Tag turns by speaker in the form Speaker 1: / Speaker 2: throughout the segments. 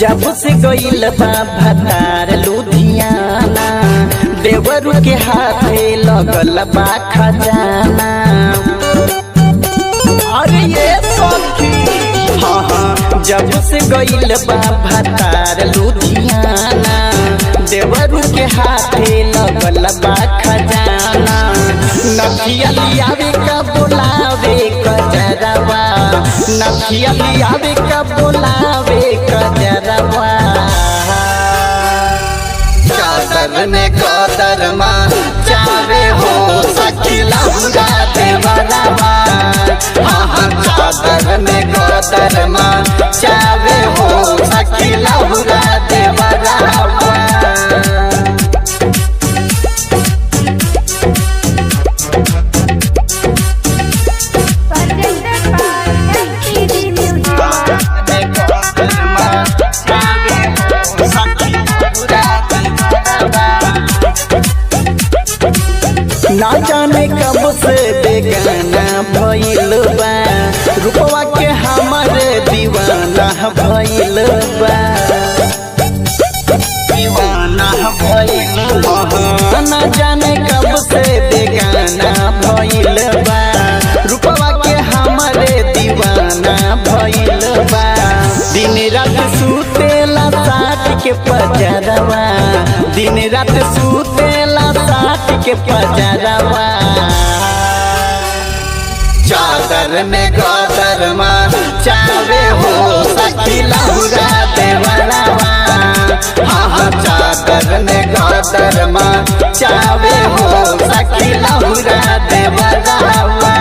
Speaker 1: जब से गईल बा भतार लुधियाना, देवरू के हाथे लगल बा खजाना। अरे ये सखी हाँ हाँ, जब से गईल बा भतार लुधियाना, देवरू के हाथे लगल बा खजाना। नथिया लियावे का बोलावे कजरवा, नथिया लियावे का बोलावे कजरवा। चादर ने कदर माँ चावे हो सखी लहुरा देवरवा। हाँ चादर ने कदर माँ चावे हो सखी लहुरा देवरवा। ना जाने कब से बेगाना भइल बा, रूपवा के हमारे दीवाना भइल बा, दीवाना भइल बा। ना जाने कब से बेगाना भइल बा, रूपवा के हमारे दीवाना भइल बा। दिन रात सुतेला साथ के पजरवा, दिन रात सुतेला साथ के पजरवा। चादर में गदर माँ चावे हो सखी लहुरा देवरवा। हाँ चादर में गदर माँ चावे हो सखी लहुरा देवरवा।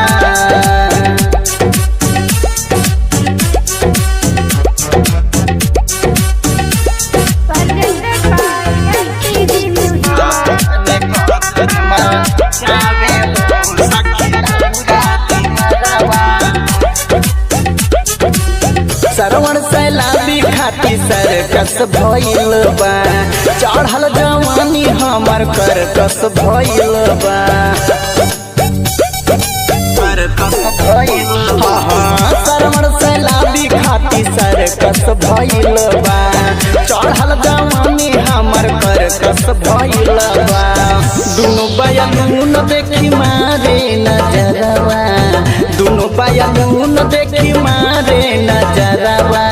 Speaker 1: सरवण सैलाबी खाती सरकस भइल बा, चढ़ल जवानी हमर करकस भइल बा, करकस भइल। हाँ सरवण सैलाबी खाती सरकस भइल बा, चढ़ल जवानी हमर करकस भइल बा। दुनु बयालून देखी मारे नजरवा, दुनु बयालून देखी मारे नजरवा।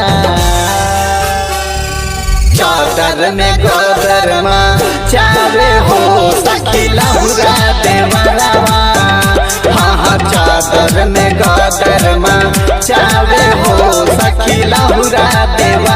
Speaker 1: चादर में गदर माँ चावे हो सखी लहुरा देवरवा। हाँ चादर में गदर माँ चावे हो सखी लहुरा देवरवा।